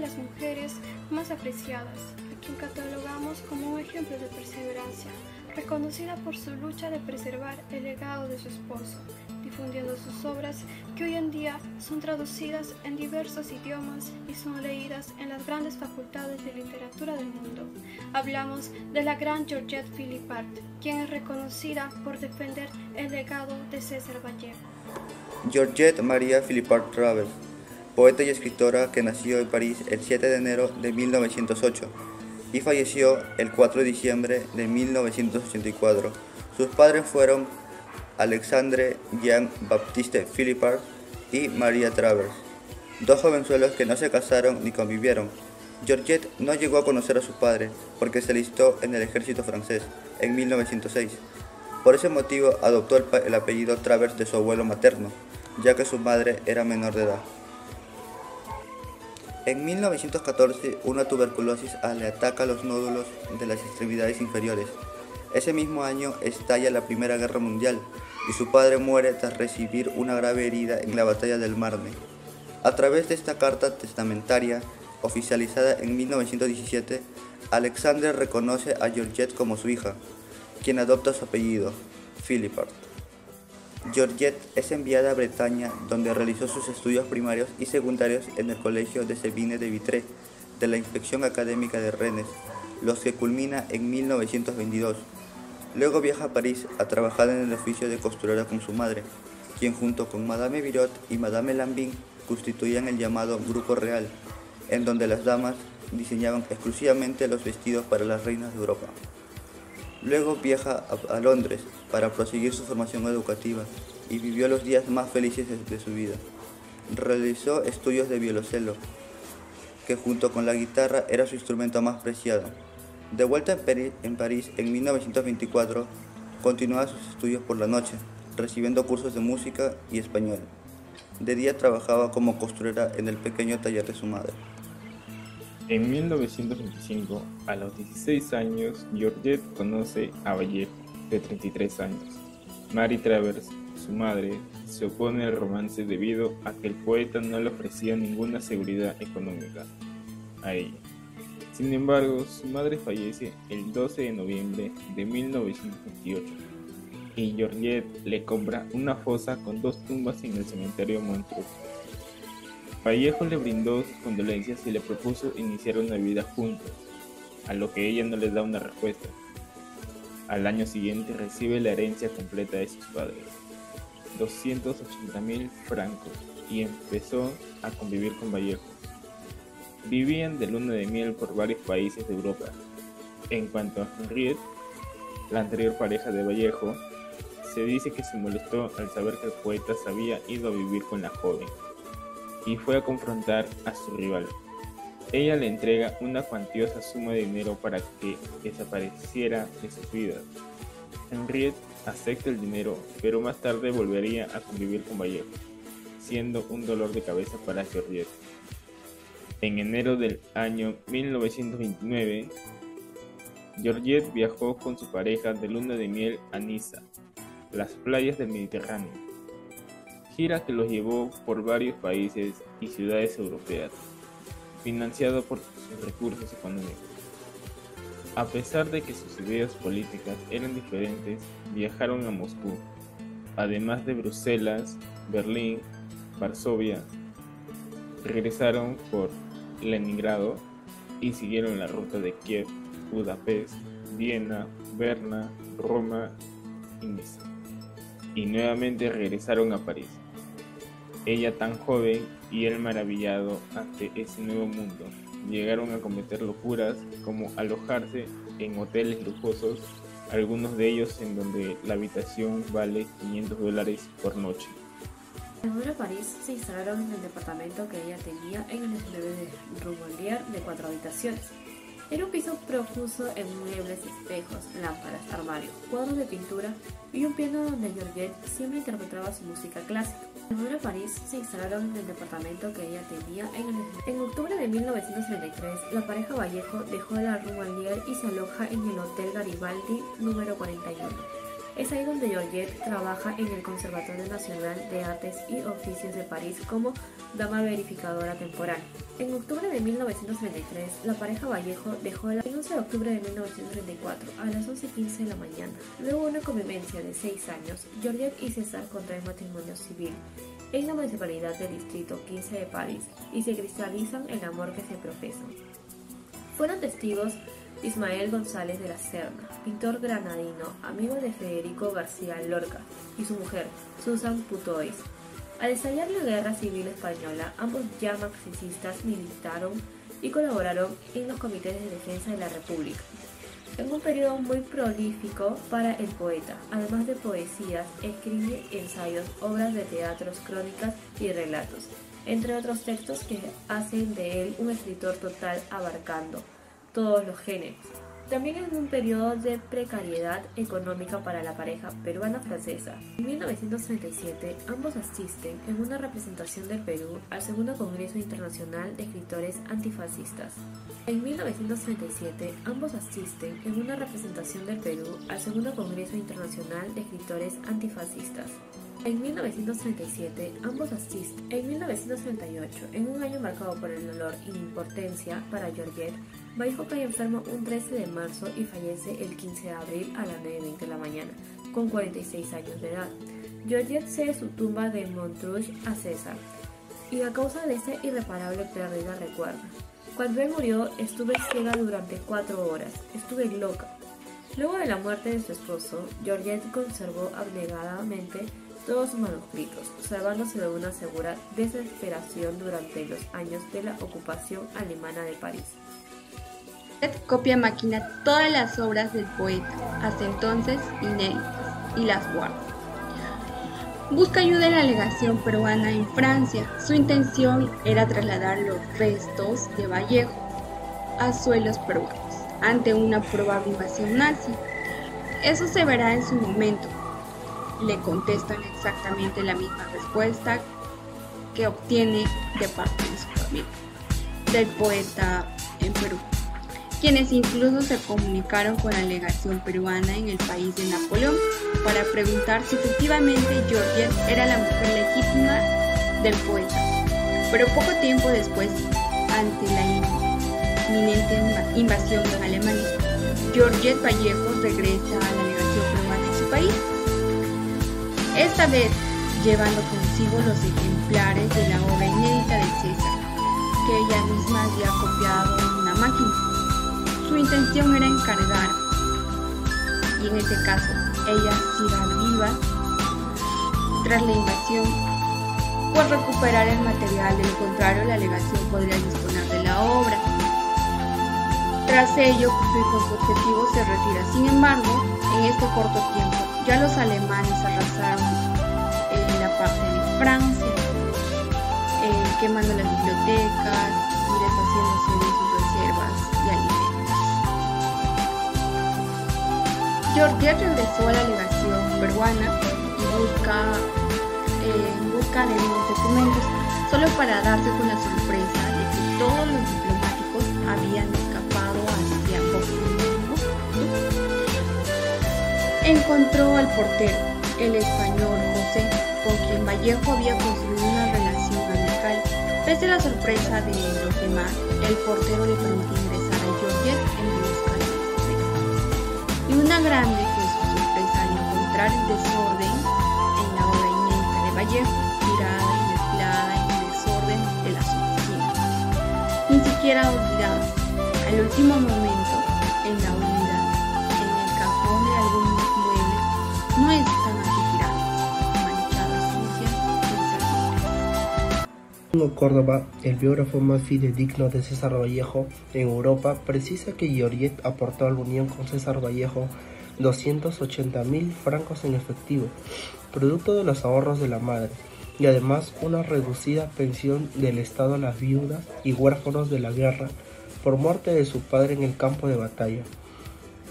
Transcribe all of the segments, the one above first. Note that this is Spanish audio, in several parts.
las mujeres más apreciadas, a quien catalogamos como un ejemplo de perseverancia, reconocida por su lucha de preservar el legado de su esposo, difundiendo sus obras que hoy en día son traducidas en diversos idiomas y son leídas en las grandes facultades de literatura del mundo. Hablamos de la gran Georgette Philippart, quien es reconocida por defender el legado de César Vallejo. Georgette Maria Philippart Travers, poeta y escritora que nació en París el 7 de enero de 1908 y falleció el 4 de diciembre de 1984. Sus padres fueron Alexandre Jean-Baptiste Philippart y Maria Travers, dos jovenzuelos que no se casaron ni convivieron. Georgette no llegó a conocer a su padre porque se alistó en el ejército francés en 1906. Por ese motivo adoptó el apellido Travers de su abuelo materno, ya que su madre era menor de edad. En 1914, una tuberculosis le ataca los nódulos de las extremidades inferiores. Ese mismo año estalla la Primera Guerra Mundial y su padre muere tras recibir una grave herida en la batalla del Marne. A través de esta carta testamentaria, oficializada en 1917, Alexandre reconoce a Georgette como su hija, quien adopta su apellido, Philippart. Georgette es enviada a Bretaña, donde realizó sus estudios primarios y secundarios en el Colegio de Sabine de Vitré de la Inspección Académica de Rennes, los que culmina en 1922. Luego viaja a París a trabajar en el oficio de costurera con su madre, quien junto con Madame Virot y Madame Lambin constituían el llamado Grupo Real, en donde las damas diseñaban exclusivamente los vestidos para las reinas de Europa. Luego viaja a Londres para proseguir su formación educativa y vivió los días más felices de su vida. Realizó estudios de violonchelo, que junto con la guitarra era su instrumento más preciado. De vuelta en París en 1924, continuaba sus estudios por la noche, recibiendo cursos de música y español. De día trabajaba como costurera en el pequeño taller de su madre. En 1925, a los 16 años, Georgette conoce a Vallejo, de 33 años. Marie Travers, su madre, se opone al romance debido a que el poeta no le ofrecía ninguna seguridad económica a ella. Sin embargo, su madre fallece el 12 de noviembre de 1928 y Georgette le compra una fosa con 2 tumbas en el cementerio Montreux. Vallejo le brindó sus condolencias y le propuso iniciar una vida juntos, a lo que ella no le da una respuesta. Al año siguiente recibe la herencia completa de sus padres, 280.000 francos, y empezó a convivir con Vallejo. Vivían de luna de miel por varios países de Europa. En cuanto a Henriette, la anterior pareja de Vallejo, se dice que se molestó al saber que el poeta se había ido a vivir con la joven y fue a confrontar a su rival. Ella le entrega una cuantiosa suma de dinero para que desapareciera de sus vidas. Henriette acepta el dinero, pero más tarde volvería a convivir con Vallejo, siendo un dolor de cabeza para Georgette. En enero del año 1929, Georgette viajó con su pareja de luna de miel a Niza, las playas del Mediterráneo, gira que los llevó por varios países y ciudades europeas, financiado por sus recursos económicos. A pesar de que sus ideas políticas eran diferentes, viajaron a Moscú, además de Bruselas, Berlín, Varsovia. Regresaron por Leningrado y siguieron la ruta de Kiev, Budapest, Viena, Berna, Roma y Niza. Y nuevamente regresaron a París. Ella tan joven y él maravillado ante ese nuevo mundo. Llegaron a cometer locuras como alojarse en hoteles lujosos, algunos de ellos en donde la habitación vale $500 por noche. Al volver a París, se instalaron en el departamento que ella tenía en el 19 de Rue Mollier de 4 habitaciones. Era un piso profuso en muebles, espejos, lámparas, armarios, cuadros de pintura y un piano donde Georgette siempre interpretaba su música clásica. Al volver a París, se instalaron en el departamento que ella tenía en octubre de 1933, la pareja Vallejo dejó la Rue Mollier y se aloja en el Hotel Garibaldi número 41. Es ahí donde Georgette trabaja en el Conservatorio Nacional de Artes y Oficios de París como dama verificadora temporal. En octubre de 1933, la pareja Vallejo dejó el 11 de octubre de 1934 a las 11:15 de la mañana. Luego de una convivencia de 6 años, Georgette y César contraen matrimonio civil en la municipalidad del Distrito 15 de París y se cristalizan el amor que se profesan. Fueron testigos Ismael González de la Serna, pintor granadino, amigo de Federico García Lorca, y su mujer, Susan Putois. Al estallar la Guerra Civil Española, ambos ya marxistas militaron y colaboraron en los comités de defensa de la República. En un periodo muy prolífico para el poeta, además de poesías, escribe ensayos, obras de teatros, crónicas y relatos, entre otros textos que hacen de él un escritor total abarcando todos los géneros. También en un periodo de precariedad económica para la pareja peruana-francesa. En 1937, ambos asisten en una representación del Perú al Segundo Congreso Internacional de Escritores Antifascistas. En 1937, ambos asisten en una representación del Perú al Segundo Congreso Internacional de Escritores Antifascistas. En 1937, ambos asisten. En 1938, en un año marcado por el dolor y la impotencia para Georgette, Vallejo cae enfermo un 13 de marzo y fallece el 15 de abril a las 9:20 de la mañana, con 46 años de edad. Georgette cede su tumba de Montrouge a César, y a causa de esta irreparable pérdida recuerda: cuando él murió, estuve ciega durante 4 horas, estuve loca. Luego de la muerte de su esposo, Georgette conservó abnegadamente todos sus manuscritos, salvándose de una segura desesperación durante los años de la ocupación alemana de París. Copia a máquina todas las obras del poeta, hasta entonces inéditas, y las guarda. Busca ayuda en la legación peruana en Francia. Su intención era trasladar los restos de Vallejo a suelos peruanos ante una probable invasión nazi. Eso se verá en su momento. Le contestan exactamente la misma respuesta que obtiene de parte de su familia, del poeta en Perú, quienes incluso se comunicaron con la legación peruana en el país de Napoleón para preguntar si efectivamente Georgette era la mujer legítima del poeta. Pero poco tiempo después, ante la inminente invasión en Alemania, Georgette Vallejo regresa a la legación peruana en su país, esta vez llevando consigo los ejemplares de la obra inédita de César, que ella misma había copiado en una máquina. Su intención era encargar, y en este caso ella siga viva tras la invasión, pues recuperar el material. De lo contrario, la legación podría disponer de la obra. Tras ello, cumplir con su objetivo, se retira. Sin embargo, en este corto tiempo, ya los alemanes arrasaron en la parte de Francia, quemando las bibliotecas y deshaciéndose de sus reservas y alimentos. Georgette regresó a la legación peruana y busca de nuevos documentos, solo para darse con la sorpresa de que todos los diplomáticos habían escapado hacia Moscú. Encontró al portero, el español José, con quien Vallejo había construido una relación amical. Pese a la sorpresa de los demás, el portero le permitió ingresar a Georgette en busca de secretos. Y una grande fue su sorpresa al encontrar el desorden en la obra inédita de Vallejo, tirada y mezclada en el desorden de las oficinas, ni siquiera olvidada. Al último momento, en la unidad, en el cajón de algunos muebles, no están aquí tiradas, manchadas, sucias, inservibles. En Córdoba, el biógrafo más fidedigno de César Vallejo en Europa precisa que Georgette aportó a la unión con César Vallejo 280.000 francos en efectivo, producto de los ahorros de la madre, y además una reducida pensión del Estado a las viudas y huérfanos de la guerra por muerte de su padre en el campo de batalla,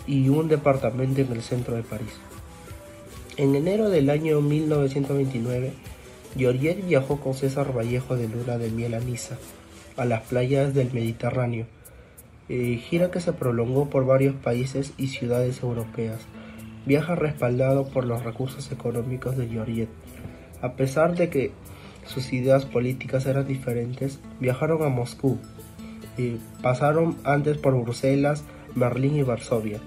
y un departamento en el centro de París. En enero del año 1929, Georgette viajó con César Vallejo de luna de miel a Niza, a las playas del Mediterráneo, gira que se prolongó por varios países y ciudades europeas, Viaja respaldado por los recursos económicos de Georgette. A pesar de que sus ideas políticas eran diferentes, viajaron a Moscú y pasaron antes por Bruselas, Berlín y Varsovia.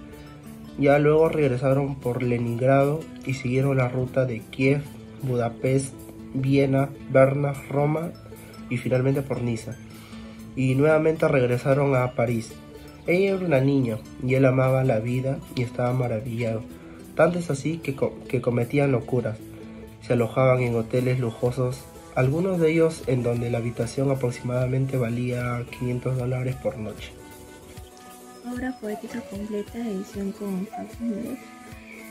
Ya luego regresaron por Leningrado y siguieron la ruta de Kiev, Budapest, Viena, Berna, Roma y finalmente por Niza. Y nuevamente regresaron a París. Ella era una niña y él amaba la vida y estaba maravillado. Tanto es así que cometían locuras. Se alojaban en hoteles lujosos, algunos de ellos en donde la habitación aproximadamente valía $500 por noche. Obra poética completa, edición con facsímiles,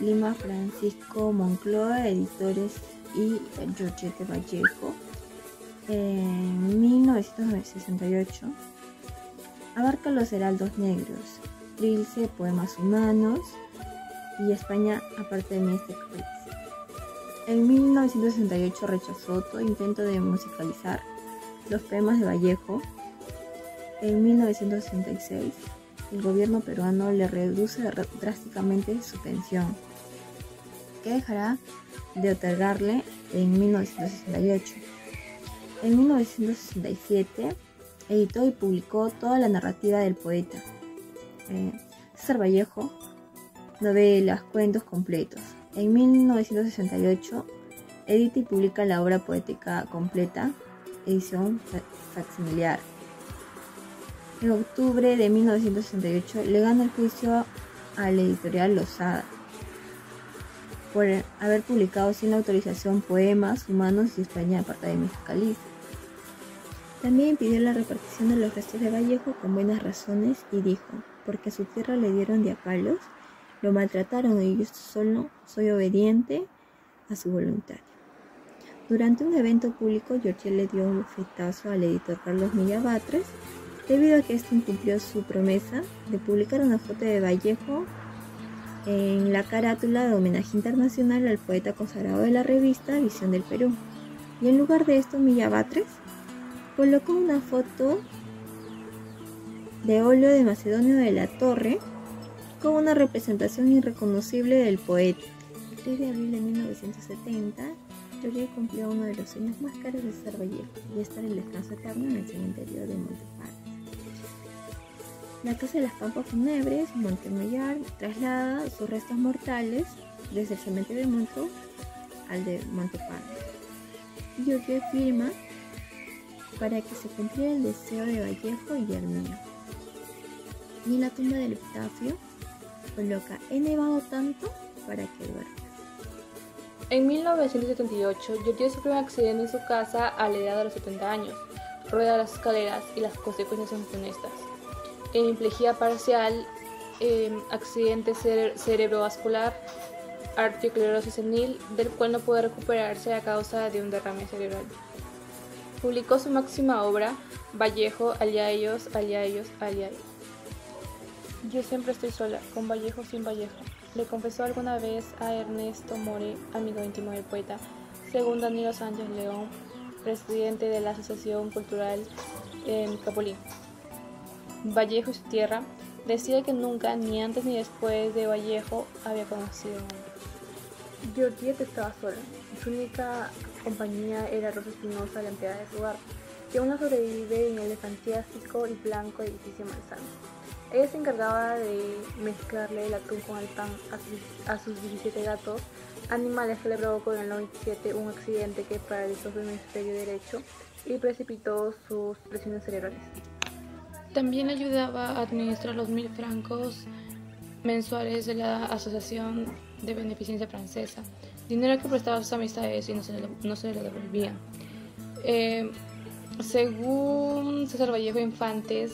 Lima, Francisco Moncloa, editores, y Georgette Vallejo, en 1968. Abarca los heraldos negros, Trilce, poemas humanos y España aparte de mí este país. En 1968 rechazó todo intento de musicalizar los poemas de Vallejo. En 1966 el gobierno peruano le reduce drásticamente su pensión, que dejará de otorgarle en 1968. En 1967 editó y publicó toda la narrativa del poeta César Vallejo, novelas, cuentos completos. En 1968 edita y publica la obra poética completa, edición facsimilar. En octubre de 1968 le gana el juicio a la editorial Losada por haber publicado sin autorización poemas humanos y España aparte de Mexicaliza. También pidió la repartición de los restos de Vallejo con buenas razones y dijo: porque a su tierra le dieron de a palos, lo maltrataron y yo solo soy obediente a su voluntad. Durante un evento público, Georgette le dio un bofetazo al editor Carlos Millabatres debido a que este incumplió su promesa de publicar una foto de Vallejo en la carátula de homenaje internacional al poeta consagrado de la revista Visión del Perú. Y en lugar de esto, Millabatres colocó una foto de óleo de Macedonio de la Torre con una representación irreconocible del poeta. El 3 de abril de 1970, Georgette cumplió uno de los sueños más caros de César Vallejo, y estar en descanso eterno en el cementerio de Montepar. La Casa de las Pampas Fúnebres, Montemollar, traslada sus restos mortales desde el cementerio de Montreux al de Montepar. Georgette firma para que se cumpliera el deseo de Vallejo y el mío. Y en la tumba del epitafio coloca: he nevado tanto para que duermas. En 1978, Georgette sufrió un accidente en su casa a la edad de los 70 años. Rueda las escaleras y las consecuencias son funestas. Hemiplegia parcial, accidente cerebrovascular, arteriosclerosis senil, del cual no puede recuperarse a causa de un derrame cerebral. Publicó su máxima obra, Vallejo, allá ellos, allá ellos, allá ellos. Yo siempre estoy sola, con Vallejo sin Vallejo, le confesó alguna vez a Ernesto More, amigo íntimo del poeta, según Danilo Sánchez León, presidente de la Asociación Cultural Capulín. Vallejo y su tierra, decía que nunca, ni antes ni después de Vallejo, había conocido a nadie. Georgette estaba sola, su única compañía era Rosa Espinosa, la empleada de su hogar, que aún no sobrevive en el fantástico y blanco edificio Manzano. Ella se encargaba de mezclarle el atún con el pan a sus 17 gatos, animales que le provocó en el 97 un accidente que paralizó su hemisferio derecho y precipitó sus presiones cerebrales. También le ayudaba a administrar los 1.000 francos mensuales de la Asociación de Beneficencia Francesa, dinero que prestaba a sus amistades y no se le devolvían. Según César Vallejo Infantes,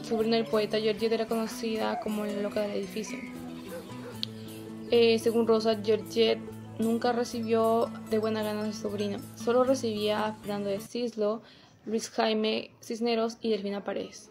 sobrino del poeta, Georgette era conocida como la loca del edificio. Según Rosa, Georgette nunca recibió de buena gana a su sobrino, solo recibía a Fernando de Cislo, Luis Jaime Cisneros y Delfina Paredes.